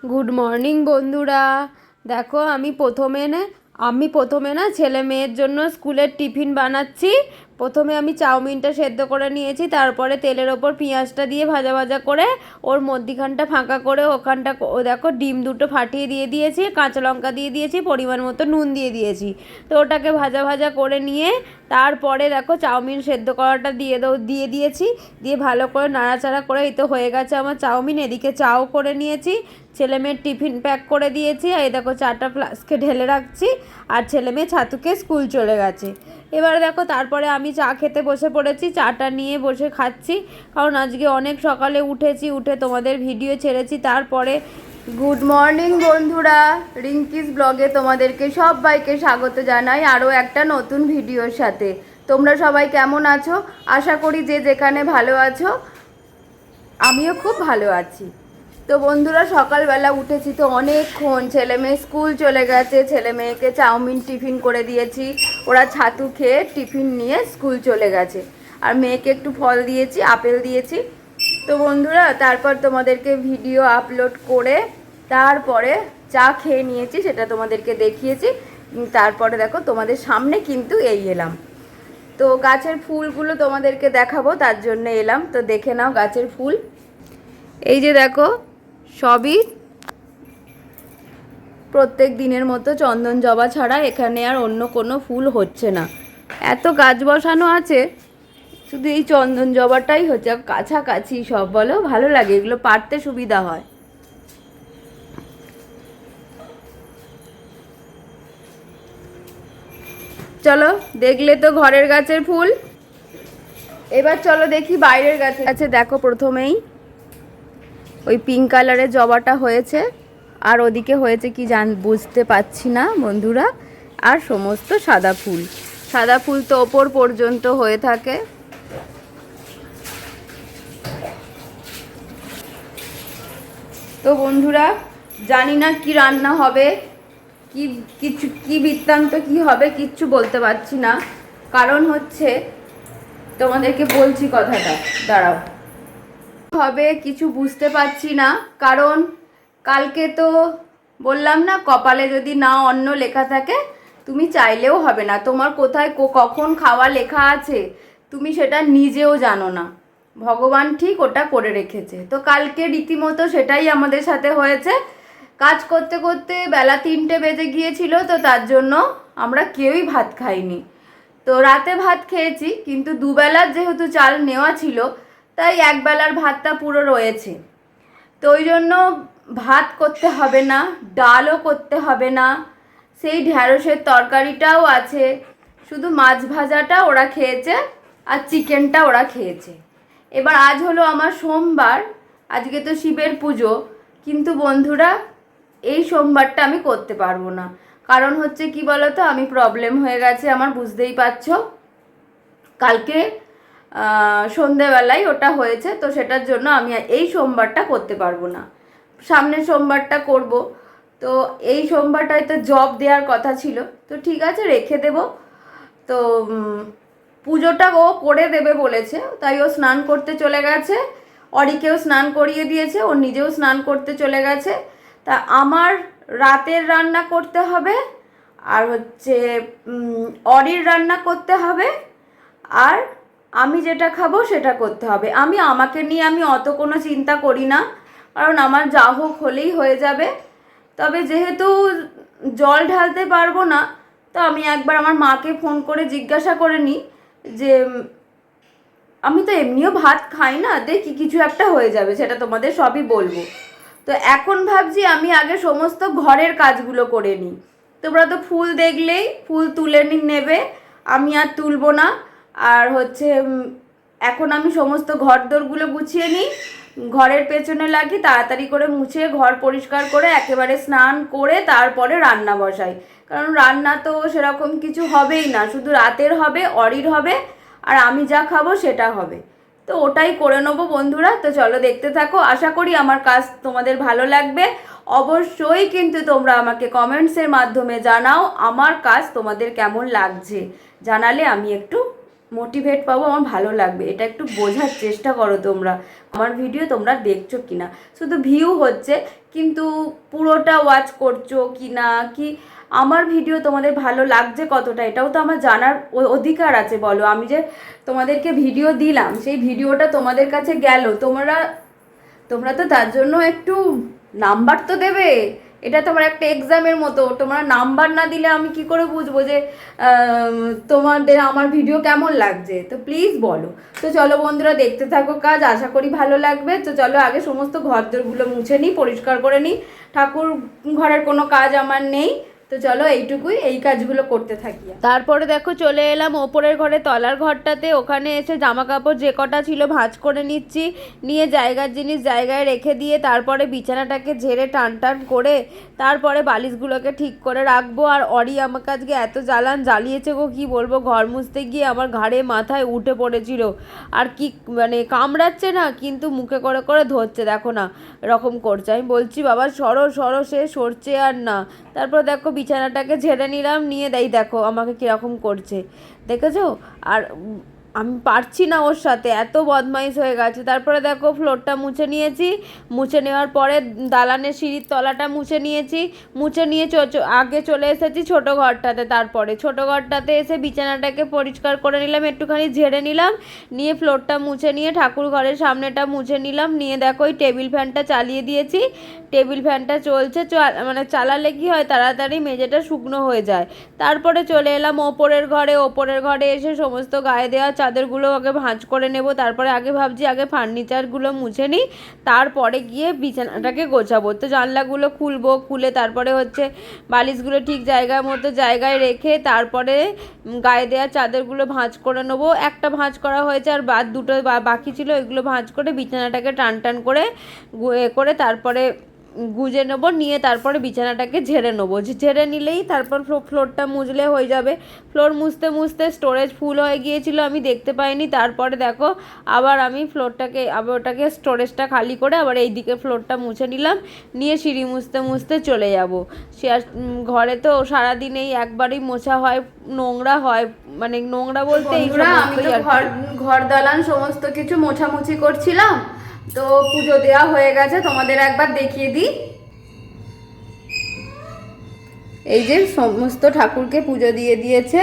Good morning বন্ধুরা। দেখো আমি প্রথমে না ছেলে মেয়ের জন্য স্কুলের টিফিন বানাচ্ছি। প্রথমে আমি চাউমিনটা সেদ্ধ করে নিয়েছি, তারপরে তেলের ওপর পেঁয়াজটা দিয়ে ভাজা ভাজা করে ওর মধ্যিখানটা ফাঁকা করে ওখানটা দেখো ডিম দুটো ফাটিয়ে দিয়ে দিয়েছি, কাঁচা লঙ্কা দিয়ে দিয়েছি, পরিমাণ মতো নুন দিয়ে দিয়েছি। তো ওটাকে ভাজা ভাজা করে নিয়ে তারপরে দেখো চাউমিন সেদ্ধ করাটা দিয়ে দিয়েছি। দিয়ে ভালো করে নাড়াচাড়া করে এই তো হয়ে গেছে আমার চাউমিন। এদিকে চাও করে নিয়েছি, ছেলে মেয়ের টিফিন প্যাক করে দিয়েছি, আর এই দেখো চাটা ফ্লাস্কে ঢেলে রাখছি। আর ছেলে মেয়ে ছাতুকে স্কুল চলে গেছে। এবারে দেখো তারপরে আমি চা খেতে বসে পড়েছি, চাটা নিয়ে বসে খাচ্ছি, কারণ আজকে অনেক সকালে উঠে তোমাদের ভিডিও ছেড়েছি। তারপরে গুড মর্নিং বন্ধুরা, রিঙ্কিস ব্লগে তোমাদেরকে সবাইকে স্বাগত জানাই আরও একটা নতুন ভিডিওর সাথে। তোমরা সবাই কেমন আছো? আশা করি যে যেখানে ভালো আছো, আমিও খুব ভালো আছি। তো বন্ধুরা, সকালবেলা উঠেছি তো অনেকক্ষণ, ছেলে মেয়ে স্কুল চলে গেছে, ছেলে মেয়েকে চাউমিন টিফিন করে দিয়েছি, ওরা ছাতু খেয়ে টিফিন নিয়ে স্কুল চলে গেছে। আর মেয়েকে একটু ফল দিয়েছি, আপেল দিয়েছি। তো বন্ধুরা, তারপর তোমাদেরকে ভিডিও আপলোড করে তারপরে চা খেয়ে নিয়েছি, সেটা তোমাদেরকে দেখিয়েছি। তারপরে দেখো তোমাদের সামনে কিন্তু এই এলাম। তো গাছের ফুলগুলো তোমাদেরকে দেখাবো, তার জন্য এলাম। তো দেখে নাও গাছের ফুল। এই যে দেখো, সবই প্রত্যেক দিনের মতো চন্দন জবা ছাড়া এখানে আর অন্য কোনো ফুল হচ্ছে না। এত গাছ বসানো আছে, শুধু এই চন্দন জবাটাই হচ্ছে কাছাকাছি সব। বলো, ভালো লাগে, এগুলো পাড়তে সুবিধা হয়। চলো, দেখলে তো ঘরের গাছের ফুল, এবার চলো দেখি বাইরের গাছে। আছে দেখো, প্রথমেই ওই পিঙ্ক কালারের জবাটা হয়েছে, আর ওদিকে হয়েছে কি বুঝতে পারছি না বন্ধুরা। আর সমস্ত সাদা ফুল, সাদা ফুল তো ওপর পর্যন্ত হয়ে থাকে। তো বন্ধুরা, জানি না কি রান্না হবে, কি বৃত্তান্ত কি হবে, কিচ্ছু বলতে পারছি না। কারণ হচ্ছে, তোমাদেরকে বলছি কথাটা, দাঁড়াও। হবে কিছু বুঝতে পারছি না, কারণ কালকে তো বললাম না, কপালে যদি না অন্ন লেখা থাকে তুমি চাইলেও হবে না। তোমার কোথায় কখন খাওয়া লেখা আছে তুমি সেটা নিজেও জানো না, ভগবান ঠিক ওটা করে রেখেছে। তো কালকে রীতিমতো সেটাই আমাদের সাথে হয়েছে। কাজ করতে করতে বেলা 3টে বেজে গিয়েছিল, তো তার জন্য আমরা কেউই ভাত খাইনি। তো রাতে ভাত খেয়েছি, কিন্তু দুবেলার যেহেতু চাল নেওয়া ছিল, তাই একবেলার ভাতটা পুরো রয়েছে। তো ওই জন্য ভাত করতে হবে না, ডালও করতে হবে না, সেই ঢ্যাঁড়সের তরকারিটাও আছে, শুধু মাছ ভাজাটা ওরা খেয়েছে আর চিকেনটা ওরা খেয়েছে। এবার আজ হলো আমার সোমবার, আজকে তো শিবের পুজো, কিন্তু বন্ধুরা এই সোমবারটা আমি করতে পারবো না। কারণ হচ্ছে কি বলতো, আমি প্রবলেম হয়ে গেছে আমার, বুঝতেই পারছো। কালকে সন্ধেবেলায় ওটা হয়েছে, তো সেটার জন্য আমি এই সোমবারটা করতে পারবো না, সামনের সোমবারটা করব। তো এই সোমবারটায় তো জব দেওয়ার কথা ছিল, তো ঠিক আছে রেখে দেব। তো পুজোটা ও করে দেবে বলেছে, তাই ও স্নান করতে চলে গেছে, অরিকেও স্নান করিয়ে দিয়েছে, ও নিজেও স্নান করতে চলে গেছে। তা আমার রাতের রান্না করতে হবে, আর হচ্ছে অরির রান্না করতে হবে, আর আমি যেটা খাবো সেটা করতে হবে। আমাকে নিয়ে আমি অত কোনো চিন্তা করি না, কারণ আমার যা হোক হলেই হয়ে যাবে। তবে যেহেতু জল ঢালতে পারবো না, তো আমি একবার আমার মাকে ফোন করে জিজ্ঞাসা করে নিই যে আমি তো এমনিও ভাত খাই না, দেখি কিছু একটা হয়ে যাবে, সেটা তোমাদের সবই বলবো। তো এখন ভাবছি আমি আগে সমস্ত ঘরের কাজগুলো করে নিই। তোমরা তো ফুল দেখলেই, ফুল তুলে নেবে, আমি আর তুলবো না। আর হচ্ছে এখন আমি সমস্ত ঘরদোরগুলো গুছিয়ে নিই, ঘরের পেছনে লাগি, তাড়াতাড়ি করে মুছে ঘর পরিষ্কার করে একেবারে স্নান করে তারপরে রান্না বসাই। কারণ রান্না তো সেরকম কিছু হবেই না, শুধু রাতের হবে, অরির হবে, আর আমি যা খাবো সেটা হবে। তো ওটাই করে নেবো বন্ধুরা। তো চলো দেখতে থাকো, আশা করি আমার কাজ তোমাদের ভালো লাগবে। অবশ্যই কিন্তু তোমরা আমাকে কমেন্টসের মাধ্যমে জানাও আমার কাজ তোমাদের কেমন লাগছে, জানালে আমি একটু মোটিভেট পাবো, আমার ভালো লাগবে। এটা একটু বোঝার চেষ্টা করো তোমরা। আমার ভিডিও তোমরা দেখছো কি না, শুধু ভিউ হচ্ছে কিন্তু পুরোটা ওয়াচ করছো কি না, কি আমার ভিডিও তোমাদের ভালো লাগছে কতটা, এটাও তো আমার জানার অধিকার আছে। বলো, আমি যে তোমাদেরকে ভিডিও দিলাম সেই ভিডিওটা তোমাদের কাছে গেল, তোমরা তো তার জন্য একটু নাম্বার তো দেবে। এটা তোমার একটা এক্সামের মতো, তোমরা নাম্বার না দিলে আমি কি করে বুঝবো যে তোমাদের আমার ভিডিও কেমন লাগছে? তো প্লিজ বলো। তো চলো বন্ধুরা, দেখতে থাকো কাজ, আশা করি ভালো লাগবে। তো চলো আগে সমস্ত ঘরদোরগুলো মুছে নিই, পরিষ্কার করে নিই। ঠাকুর ঘরের কোনো কাজ আমার নেই, তো চলো এইটুকুই, এই কাজগুলো করতে থাকি। তারপরে দেখো চলে এলাম ওপরের ঘরে, তলার ঘরটাতে। ওখানে এসে জামা কাপড় যে কটা ছিল ভাঁজ করে নিচ্ছি, নিয়ে জায়গার জিনিস জায়গায় রেখে দিয়ে তারপরে বিছানাটাকে ঝেড়ে টান টান করে তারপরে বালিশগুলোকে ঠিক করে রাখবো। আর অরি আমাকে আজকে এত জ্বালিয়েছে গো, কি বলবো। ঘর মুছতে গিয়ে আমার ঘাড়ে মাথায় উঠে পড়েছিল, আর কি মানে কামড়াচ্ছে না, কিন্তু মুখে করে করে ধরছে, দেখো না এরকম করছে। আমি বলছি বাবা সরো সরো, সে সরছে আর না। তারপর দেখো বিছানাটাকে ঝেড়ে নিলাম, নিয়ে দেখো আমাকে কীরকম করছে, দেখেছো? আর আমি পারছি না ওর সাথে, এত বদমাইশ হয়ে গেছে। তারপরে দেখো ফ্লোরটা মুছে নিয়েছি, মুছে নেওয়ার পরে দালানের সিঁড়ির তলাটা মুছে নিয়েছি, মুছে নিয়ে আগে চলে এসেছি ছোটো ঘরটাতে। তারপরে ছোটো ঘরটাতে এসে বিছানাটাকে পরিষ্কার করে নিলাম, একটুখানি ঝেড়ে নিলাম, নিয়ে ফ্লোরটা মুছে নিয়ে ঠাকুর ঘরের সামনেটা মুছে নিলাম। নিয়ে দেখো ওই টেবিল ফ্যানটা চালিয়ে দিয়েছি, টেবিল ফ্যানটা চলছে, মানে চালালে কি হয় তাড়াতাড়ি মেঝেটা শুকনো হয়ে যায়। তারপরে চলে এলাম ওপরের ঘরে এসে সমস্ত গায়ে দেওয়া চাদরগুলো আগে ভাঁজ করে নেব। তারপরে আগে ভাবছি আগে ফার্নিচারগুলো মুছে নিই, তারপরে গিয়ে বিছানাটাকে গোছাবো। তো জানলাগুলো খুলে তারপরে হচ্ছে বালিশগুলো ঠিক জায়গার মতো জায়গায় রেখে তারপরে গায়ে দেওয়া চাদরগুলো ভাঁজ করে নেবো। একটা ভাঁজ করা হয়েছে, আর দুটো বাকি ছিল, ওইগুলো ভাঁজ করে বিছানাটাকে টান টান করে তারপরে গুজে নেবো, নিয়ে তারপরে বিছানাটাকে ঝেড়ে নেবো। ঝেড়ে নিলেই তারপর ফ্লোরটা মুছলে হয়ে যাবে। ফ্লোর মুছতে মুছতে স্টোরেজ ফুল হয়ে গিয়েছিল, আমি দেখতে পাইনি। তারপরে দেখো আবার আমি ওটাকে স্টোরেজটা খালি করে আবার এই দিকে ফ্লোরটা মুছে নিলাম, নিয়ে সিঁড়ি মুছতে চলে যাব। সে আর ঘরে তো সারাদিন এই একবারই মোছা হয়, নোংরা হয়, মানে নোংরা বলতে এই আমি তো ঘর দালান সমস্ত কিছু মোছামুছি করছিলাম। তো পুজো দেওয়া হয়ে গেছে, তোমাদের একবার দেখিয়ে দিই। এই যে সমস্ত ঠাকুরকে পুজো দিয়ে দিয়েছে।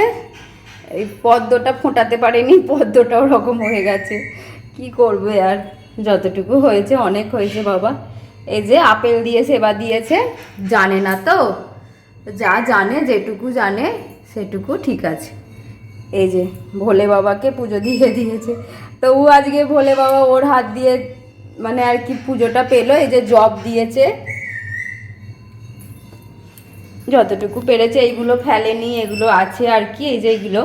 এই পদ্মটা ফোটাতে পারেনি, পদ্মটা ওরকম হয়ে গেছে, কি করবে আর, যতটুকু হয়েছে অনেক হয়েছে বাবা। এই যে আপেল দিয়ে সেবা দিয়েছে, জানে না তো, যা জানে যেটুকু জানে সেটুকু ঠিক আছে। এই যে ভোলে বাবাকে পুজো দিয়ে দিয়েছে, তো ও আজকে ভোলে বাবা ওর হাত দিয়ে মানে আর কি পুজোটা পেলো। এই যে জব দিয়েছে, যতটুকু পেরেছে, এইগুলো ফেলেনি, এগুলো আছে আর কি। এই যে এইগুলো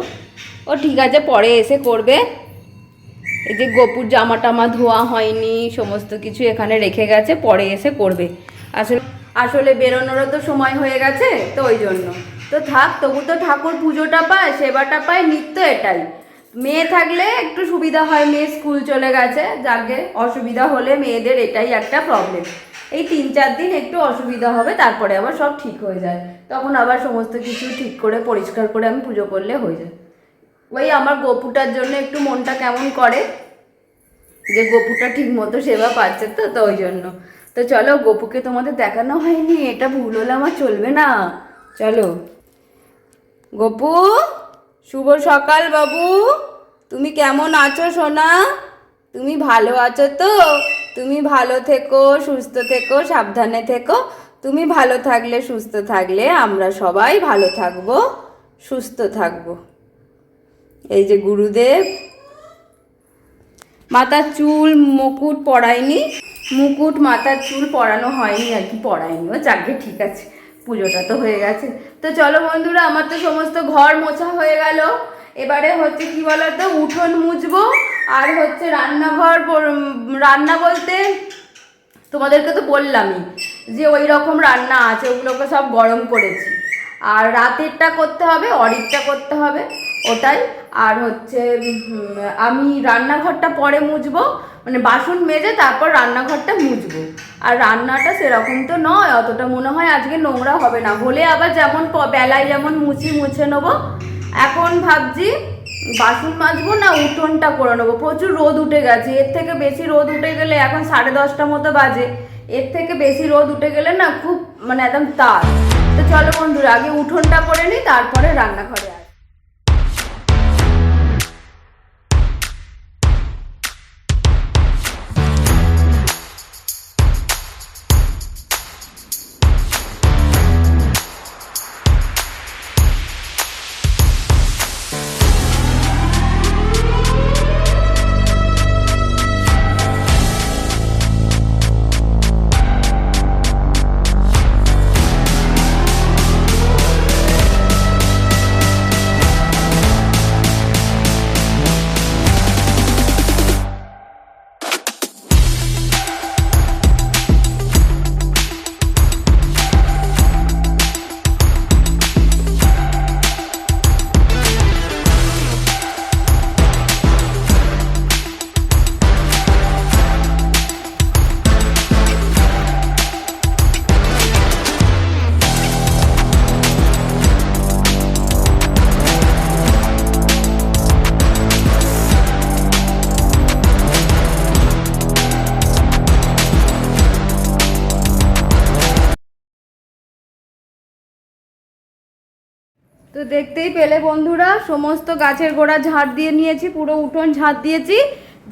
ও ঠিক আছে পরে এসে করবে। এই যে গোপুর জামা টামা ধোয়া হয়নি, সমস্ত কিছু এখানে রেখে গেছে, পরে এসে করবে। আসলে বেরোনোরও তো সময় হয়ে গেছে, তো ওই জন্য তো থাক, তবু তো ঠাকুর পুজোটা পায়, সেবাটা পায়, নিত্য এটাই। মেয়ে থাকলে একটু সুবিধা হয়, মেয়ে স্কুল চলে গেছে, যাকে অসুবিধা হলে মেয়েদের এটাই একটা প্রবলেম। এই 3-4 দিন একটু অসুবিধা হবে, তারপরে আবার সব ঠিক হয়ে যায়, তখন আবার সমস্ত কিছু ঠিক করে পরিষ্কার করে আমি পুজো করলে হয়ে যায়। ওই আমার গপুটার জন্য একটু মনটা কেমন করে যে গপুটা ঠিক মতো সেবা পাচ্ছে, তো ওই জন্য। তো চলো, গপুকে তোমাদের দেখানো হয়নি, এটা ভুল হলে আমার চলবে না। চলো গপু, শুভ সকাল বাবু, তুমি কেমন আছো সোনা? তুমি ভালো আছো তো? তুমি ভালো থেকো, সুস্থ থেকো, সাবধানে থেকো। তুমি ভালো থাকলে, সুস্থ থাকলে আমরা সবাই ভালো থাকবো, সুস্থ থাকবো। এই যে গুরুদেব, মাথার চুল মুকুট পরায়নি, মুকুট মাথার চুল পরানো হয়নি আর কি, পরায়নি ও, যাকে ঠিক আছে, পুজোটা তো হয়ে গেছে। তো চলো বন্ধুরা, আমার তো সমস্ত ঘর মোছা হয়ে গেল। এবারে হচ্ছে কি বলতো, উঠোন মুছবো, আর হচ্ছে রান্নাঘর, রান্না বলতে তোমাদেরকে তো বললামই যে ওই রকম রান্না আছে, ওগুলোকে সব গরম করেছি। আর রাতেরটা করতে হবে, অরিকটা করতে হবে, ওটাই। আর হচ্ছে আমি রান্নাঘরটা পরে মুছবো, মানে বাসন মেজে তারপর রান্নাঘরটা মুছবো। আর রান্নাটা সেরকম তো নয়, অতটা মনে হয় আজকে নোংরা হবে না, হলে আবার যেমন বেলায় যেমন মুছে নেবো। এখন ভাবছি বাসন মাজবো না উঠোনটা করে নেবো। প্রচুর রোদ উঠে গেছে, এর থেকে বেশি রোদ উঠে গেলে এখন 10:30 মতো বাজে, এর থেকে বেশি রোদ উঠে গেলে না খুব মানে একদম তাপ। তো চলো বন্ধুরা আগে উঠোনটা করে নিই, তারপরে রান্নাঘরে আসি। তো দেখতেই পেলে বন্ধুরা সমস্ত গাছের গোড়া ঝাড় দিয়ে নিয়েছি, পুরো উঠোন ঝাড় দিয়েছি,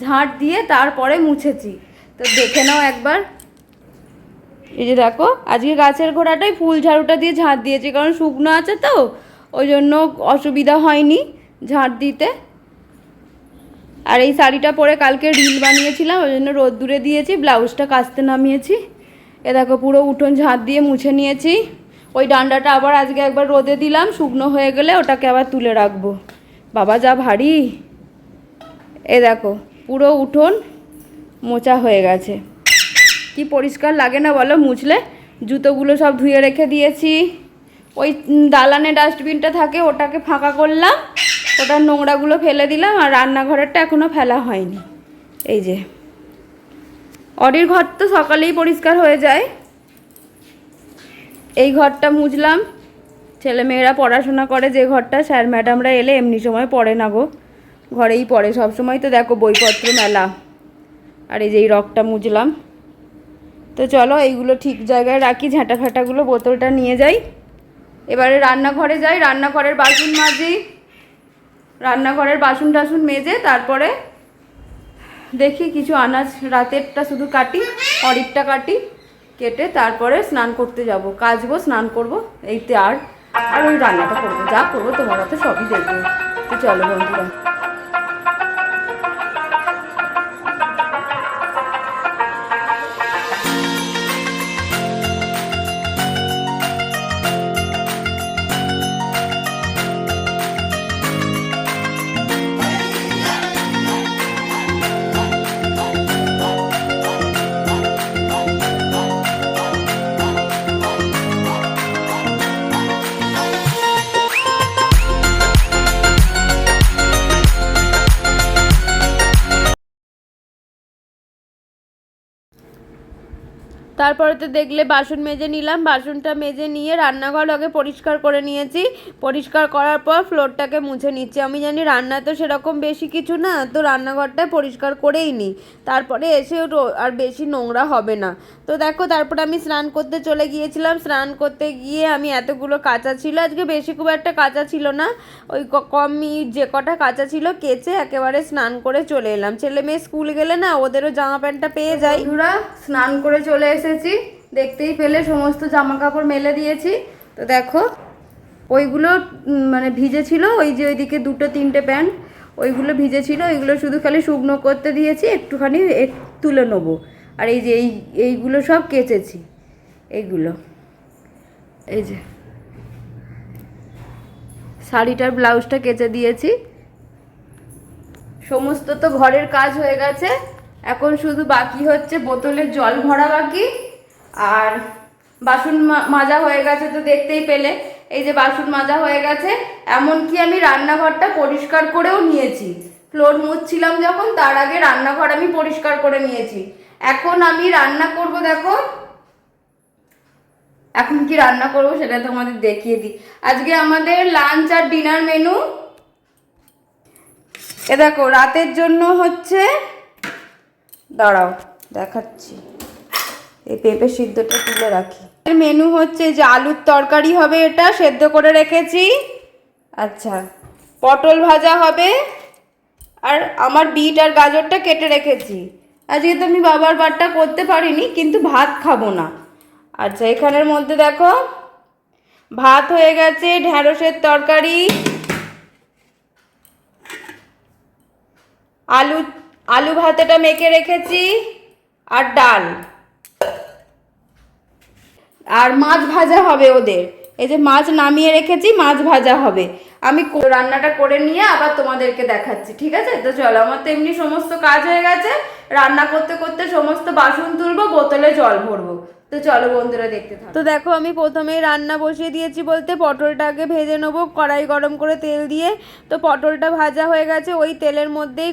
ঝাড় দিয়ে তারপরে মুছেছি। তো দেখে নাও একবার, এই যে দেখো আজকে গাছের গোড়াটাই ফুল ঝাড়ুটা দিয়ে ঝাড় দিয়েছি, কারণ শুকনো আছে তো ওই জন্য অসুবিধা হয়নি ঝাড় দিতে। আর এই শাড়িটা পরে কালকে রিল বানিয়েছিলাম, ওই জন্য রোদ্দুরে দিয়েছি, ব্লাউজটা কাচতে নামিয়েছি। এ দেখো পুরো উঠোন ঝাড় দিয়ে মুছে নিয়েছি। ওই ডান্ডাটা আবার আজকে একবার রোদে দিলাম, শুকনো হয়ে গেলে ওটাকে আবার তুলে রাখবো। বাবা যা ভারী। এ দেখো পুরো উঠোন মোছা হয়ে গেছে, কি পরিষ্কার লাগে না বলো মুছলে। জুতোগুলো সব ধুয়ে রেখে দিয়েছি, ওই দালানে ডাস্টবিনটা থাকে ওটাকে ফাঁকা করলাম, ওটার নোংরাগুলো ফেলে দিলাম। আর রান্নাঘরেরটা এখনও ফেলা হয়নি। এই যে অরির ঘর তো সকালেই পরিষ্কার হয়ে যায়। এই ঘরটা মুছলাম, ছেলেমেয়েরা পড়াশোনা করে যে ঘরটা, স্যার ম্যাডামরা এলে এমনি সময় পড়ে না গো, ঘরেই পড়ে সব সময়, তো দেখো বইপত্র মেলা। আর এই যে এই রগটা মুছলাম। তো চলো এইগুলো ঠিক জায়গায় রাখি, ঝাঁটা ফাটাগুলো বোতলটা নিয়ে যাই। এবারে রান্নাঘরে যাই, রান্নাঘরের বাসন মাজি, রান্নাঘরের বাসন টাসন মেজে তারপরে দেখি কিছু আনাজ রাতেরটা শুধু কাটি, অরিকটা কাটি, কেটে তারপরে স্নান করতে যাব, কাচবো, স্নান করব, এইতে আর ওই রান্নাটা করবো, যা করবো তোমরা তো সবই দেখবে। তো চলো বন্ধুরা। তারপরে তো দেখলে বাসন মেজে নিলাম, বাসনটা মেজে নিয়ে রান্নাঘর আগে পরিষ্কার করে নিয়েছি, পরিষ্কার করার পর ফ্লোরটাকে মুছে নিচ্ছি। আমি জানি রান্না তো সেরকম বেশি কিছু না, তো রান্নাঘরটা পরিষ্কার করেই নিই, তারপরে এসে আর বেশি নোংরা হবে না। তো দেখো তারপরে আমি স্নান করতে চলে গিয়েছিলাম, স্নান করতে গিয়ে আমি এতগুলো কাঁচা ছিল, আজকে বেশি খুব একটা কাঁচা ছিল না, ওই কমই যে কটা কাঁচা ছিল কেচে একেবারে স্নান করে চলে এলাম। ছেলে মেয়ে স্কুল গেলে না ওদেরও জামা প্যান্টটা পেয়ে যায়। ওরা স্নান করে চলে এসেছি, দেখতেই পেলে সমস্ত জামা কাপড় মেলে দিয়েছি। তো দেখো ওইগুলো মানে ভিজে ছিল, ওই যে ওইদিকে 2-3টে প্যান্ট ওইগুলো ভিজে ছিল, ওইগুলো শুধু খালি শুকনো করতে দিয়েছি, একটুখানি তুলে নেবো। আর এই যে এইগুলো সব কেচেছি, এইগুলো এই যে শাড়িটার ব্লাউজটা কেচে দিয়েছি। সমস্ত তো ঘরের কাজ হয়ে গেছে, এখন শুধু বাকি হচ্ছে বোতলের জল ভরা বাকি, আর বাসন মাজা হয়ে গেছে। তো দেখতেই পেলে এই যে বাসন মাজা হয়ে গেছে, এমনকি আমি রান্নাঘরটা পরিষ্কার করেও নিয়েছি। ফ্লোর মুছছিলাম যখন, তার আগে রান্নাঘর আমি পরিষ্কার করে নিয়েছি। এখন আমি রান্না করব, দেখো এখন কি রান্না করব সেটা তোমাদের দেখিয়ে দিই। আজকে আমাদের লাঞ্চ আর ডিনার মেনু এ দেখো রাতের জন্য হচ্ছে, দাঁড়াও দেখাচ্ছি, এই পেঁপে সিদ্ধটা তুলে রাখি। মেনু হচ্ছে যে আলুর তরকারি হবে, এটা সেদ্ধ করে রেখেছি। আচ্ছা, পটল ভাজা হবে, আর আমার বিট আর গাজরটা কেটে রেখেছি। আজকে তো আমি বাবার বারটা করতে পারিনি, কিন্তু ভাত খাবো না। আচ্ছা, এখানের মধ্যে দেখো ভাত হয়ে গেছে, ঢ্যাঁড়সের তরকারি, আলু ভাতেটা মেখে রেখেছি, আর ডাল, আর মাছ ভাজা হবে ওদের। এই যে মাছ নামিয়ে রেখেছি, মাছ ভাজা হবে। আমি রান্নাটা করে নিয়ে আবার তোমাদেরকে দেখাচ্ছি, ঠিক আছে? তো চলো, আমার তো এমনি সমস্ত কাজ হয়ে গেছে, রান্না করতে করতে সমস্ত বাসন তুলবো, বোতলে জল ভরবো। তো চলো বন্ধুরা, দেখতে থাকো। তো দেখো, আমি প্রথমেই রান্না বসিয়ে দিয়েছি, বলতে পটলটাকে ভেজে নেবো কড়াই গরম করে তেল দিয়ে। তো পটলটা ভাজা হয়ে গেছে, ওই তেলের মধ্যেই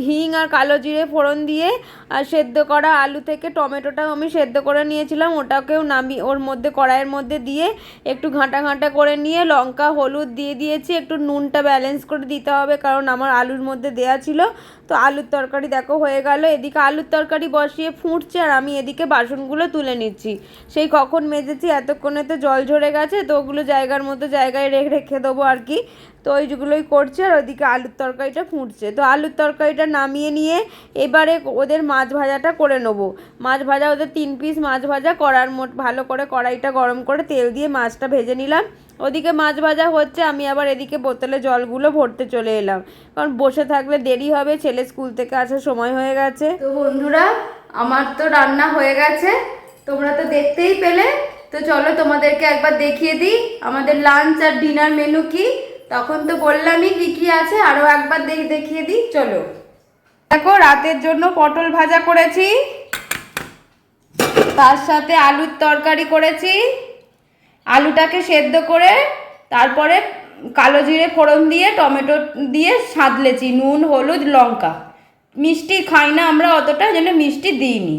হিং আর কালো জিরে ফোড়ন দিয়ে, আর সেদ্ধ করা আলু থেকে টমেটোটাও আমি সেদ্ধ করে নিয়েছিলাম, ওটাকেও নামিয়ে ওর মধ্যে কড়াইয়ের মধ্যে দিয়ে একটু ঘাঁটা ঘাঁটা করে নিয়ে লঙ্কা হলুদ দিয়ে দিয়েছি। একটু নুনটা ব্যালেন্স করে দিতে হবে, কারণ আমার আলুর মধ্যে দেয়া ছিল। তো আলুর তরকারি দেখো হয়ে গেল, এদিকে আলুর তরকারি বসিয়ে ফুটছে, আর আমি এদিকে বাসনগুলো তুলে নিচ্ছি। সেই কখন মেজেছি, এতক্ষণে তো জল ঝরে গেছে, তো ওগুলো জায়গার মতো জায়গায় রেখে দেবো আর কি। তো ওইগুলোই করছে, আর ওইদিকে আলুর তরকারিটা ফুটছে। তো আলুর তরকারিটা নামিয়ে নিয়ে এবারে ওদের মাছ ভাজাটা করে নেবো। মাছ ভাজা, ওদের 3 পিস মাছ ভাজা করার ভালো করে কড়াইটা গরম করে তেল দিয়ে মাছটা ভেজে নিলাম। ওদিকে মাছ ভাজা হচ্ছে, আমি আবার এদিকে বোতলে জলগুলো ভরতে চলে এলাম, কারণ বসে থাকলে দেরি হবে, ছেলে স্কুল থেকে আসার সময় হয়ে গেছে। তো বন্ধুরা, আমার তো রান্না হয়ে গেছে, তোমরা তো দেখতেই পেলে। তো চলো তোমাদেরকে একবার দেখিয়ে দিই আমাদের লাঞ্চ আর ডিনার মেনু কি। তখন তো বললামই কি কি আছে, আরও একবার দেখিয়ে দিই, চলো। দেখো, রাতের জন্য পটল ভাজা করেছি, তার সাথে আলুর তরকারি করেছি, আলুটাকে সেদ্ধ করে তারপরে কালো জিরে ফোড়ন দিয়ে টমেটো দিয়ে সাঁতলেছি, নুন হলুদ লঙ্কা। মিষ্টি খাই না আমরা অতটা, যেন মিষ্টি দিইনি।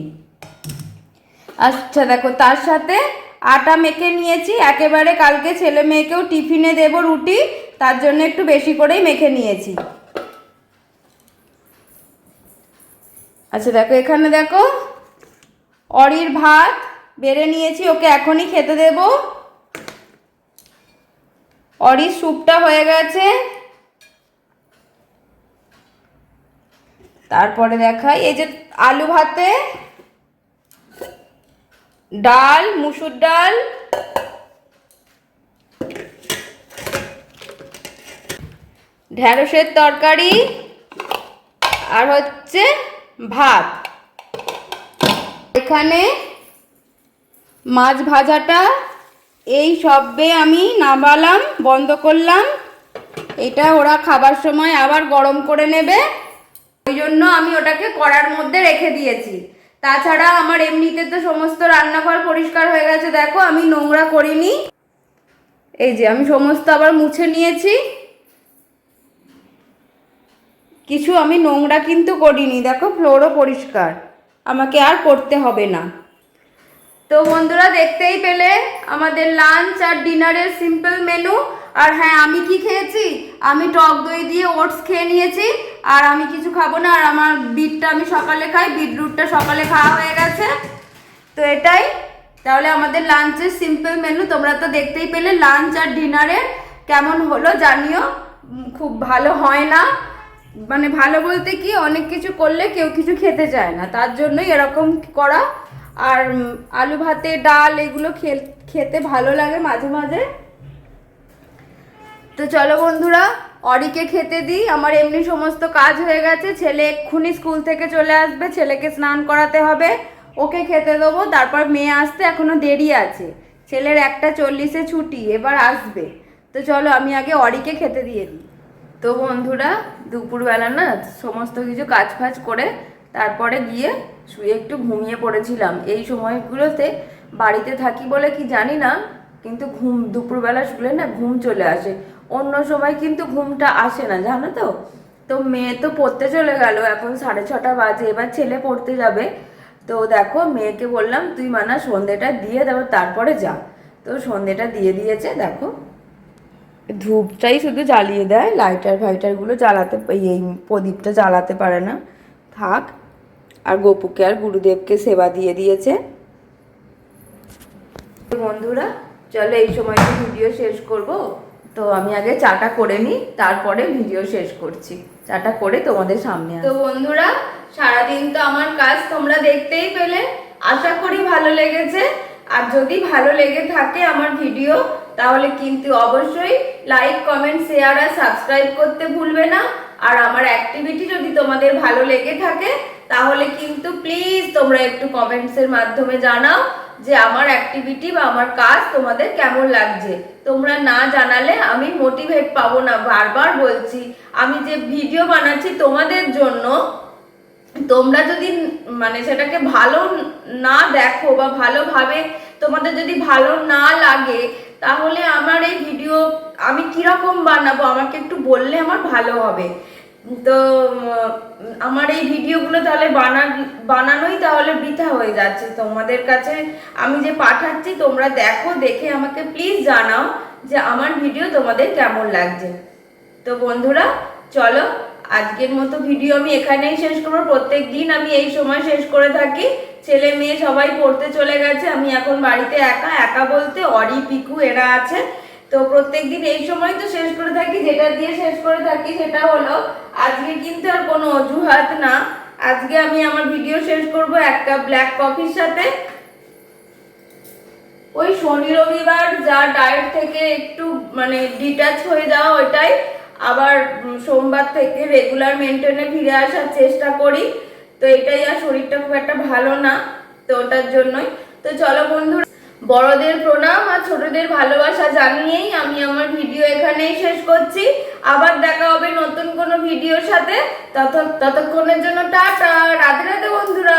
আচ্ছা দেখো, তার সাথে আটা মেখে নিয়েছি একেবারে, কালকে ছেলে মেয়েকেও টিফিনে দেব রুটি, তার জন্য একটু বেশি করেই মেখে নিয়েছি। আচ্ছা দেখো, এখানে দেখো অরির ভাত বেড়ে নিয়েছি, ওকে এখনই খেতে দেব। অরির স্যুপটা হয়ে গেছে। তারপরে দেখাই, এই যে আলু ভাতে ডাল, মুসুর ডাল, ঢ্যাঁড়সের তরকারি, আর হচ্ছে ভাত। এখানে মাছ ভাজাটা এই সবে আমি নামালাম, বন্ধ করলাম। এটা ওরা খাবার সময় আবার গরম করে নেবে, ওই জন্য আমি ওটাকে কড়ার মধ্যে রেখে দিয়েছি। তাছাড়া আমার এমনিতে তো সমস্ত রান্নাঘর পরিষ্কার হয়ে গেছে, দেখো আমি নোংরা করিনি। এই যে আমি সমস্ত আবার মুছে নিয়েছি, কিছু আমি নোংরা কিন্তু করিনি। দেখো ফ্লোরও পরিষ্কার, আমাকে আর করতে হবে না। তো বন্ধুরা, দেখতেই পেলে আমাদের লাঞ্চ আর ডিনারের সিম্পল মেনু। আর হ্যাঁ, আমি কি খেয়েছি, আমি টক দই দিয়ে ওটস খেয়ে নিয়েছি, আর আমি কিছু খাবো না। আর আমার বিটটা আমি সকালে খাই, বিটরুটটা সকালে খাওয়া হয়ে গেছে। তো এটাই তাহলে আমাদের লাঞ্চের সিম্পল মেনু। তোমরা তো দেখতেই পেলে লাঞ্চ আর ডিনারে কেমন হলো জানিও। খুব ভালো হয় না, মানে ভালো বলতে কি, অনেক কিছু করলে কেউ কিছু খেতে চায় না, তার জন্যই এরকম করা। আর আলু ভাতে ডাল এগুলো খেতে ভালো লাগে মাঝে মাঝে। তো চলো বন্ধুরা, অরিকে খেতে দিই, আমার এমনি সমস্ত কাজ হয়ে গেছে। ছেলে এক্ষুনি স্কুল থেকে চলে আসবে, ছেলেকে স্নান করাতে হবে, ওকে খেতে দেবো। তারপর মেয়ে আসতে এখনো দেরি আছে, ছেলের 1:40-এ ছুটি, এবার আসবে। তো চলো আমি আগে অরিকে খেতে দিয়ে দিই। তো বন্ধুরা, দুপুরবেলা না সমস্ত কিছু কাজ ফাজ করে তারপরে গিয়ে শুয়ে একটু ঘুমিয়ে পড়েছিলাম। এই সময়গুলোতে বাড়িতে থাকি বলে কি জানি না, কিন্তু দুপুরবেলা শুলে না ঘুম চলে আসে, অন্য সময় কিন্তু ঘুমটা আসে না, জানো তো। তো মেয়ে তো পড়তে চলে গেল, এখন 6:30 বাজে, এবার ছেলে পড়তে যাবে। তো দেখো, মেয়েকে বললাম তুই সন্ধেটা দিয়ে দেবো, তারপরে যা। তো সন্ধেটা দিয়ে দিয়েছে, দেখো ধূপটাই শুধু জ্বালিয়ে দেয়, লাইটার ফাইটারগুলো জ্বালাতে, এই প্রদীপটা জ্বালাতে পারে না। থাক। আর গোপুকে আর গুরুদেবকে সেবা দিয়ে দিয়েছে। বন্ধুরা চলো এই সময় তো ভিডিও শেষ করব, তো আমি আগে চাটা করে নিই, তারপরে ভিডিও শেষ করছি। চাটা করে তোমাদের সামনে। তো বন্ধুরা সারাদিন তো আমার কাজ তোমরা দেখতেই পেলে, আশা করি ভালো লেগেছে। আর যদি ভালো লেগে থাকে আমার ভিডিও, তাহলে কিন্তু অবশ্যই লাইক, কমেন্ট, শেয়ার আর সাবস্ক্রাইব করতে ভুলবে না। আর আমার অ্যাক্টিভিটি যদি তোমাদের ভালো লেগে থাকে, তাহলে কিন্তু প্লিজ তোমরা একটু কমেন্টসের মাধ্যমে জানাও যে আমার অ্যাক্টিভিটি বা আমার কাজ তোমাদের কেমন লাগছে। তোমরা না জানালে আমি মোটিভেট পাবো না। বারবার বলছি, আমি যে ভিডিও বানাচ্ছি তোমাদের জন্য, তোমরা যদি মানে সেটাকে ভালো না দেখো বা ভালোভাবে তোমাদের যদি ভালো না লাগে, তাহলে আমার এই ভিডিও আমি কিরকম বানাবো আমাকে একটু বললে আমার ভালো হবে। তো আমার এই ভিডিওগুলো তাহলে বানানোই তাহলে বৃথা হয়ে যাচ্ছে। তোমাদের কাছে আমি যে পাঠাচ্ছি তোমরা দেখো, দেখে আমাকে প্লিজ জানাও যে আমার ভিডিও তোমাদের কেমন লাগছে। তো বন্ধুরা চলো আজকের মতো ভিডিও আমি এখানেই শেষ করবো। প্রত্যেক দিন আমি এই সময় শেষ করে থাকি। ছেলে মেয়ে সবাই পড়তে চলে গেছে, আমি এখন বাড়িতে একা। একা বলতে অরি, পিকু এরা আছে। তো প্রত্যেকদিন এই সময় তো শেষ করে থাকি। যেটা দিয়ে শেষ করে থাকি সেটা হলো, আজকে কিন্তু আর কোনো অজুহাত না। আজকে আমি আমার ভিডিও শেষ করব এক কাপ ব্ল্যাক কফির সাথে। ওই শনি রবিবার যা ডায়েট থেকে একটু মানে ডিটাচ হয়ে যাওয়া, ওইটাই আবার সোমবার থেকে রেগুলার মেনটেনে ফিরে আসার চেষ্টা করি। তো এটাই, আর শরীরটা খুব একটা ভালো না, তো ওটার জন্যই। তো চলো বন্ধুরা, বড়দের প্রণাম আর ছোটদের ভালোবাসা জানিয়েই আমি আমার ভিডিও এখানেই শেষ করছি। আবার দেখা হবে নতুন কোনো ভিডিওর সাথে। ততক্ষণের জন্য টাটা, রাধে রাধে বন্ধুরা।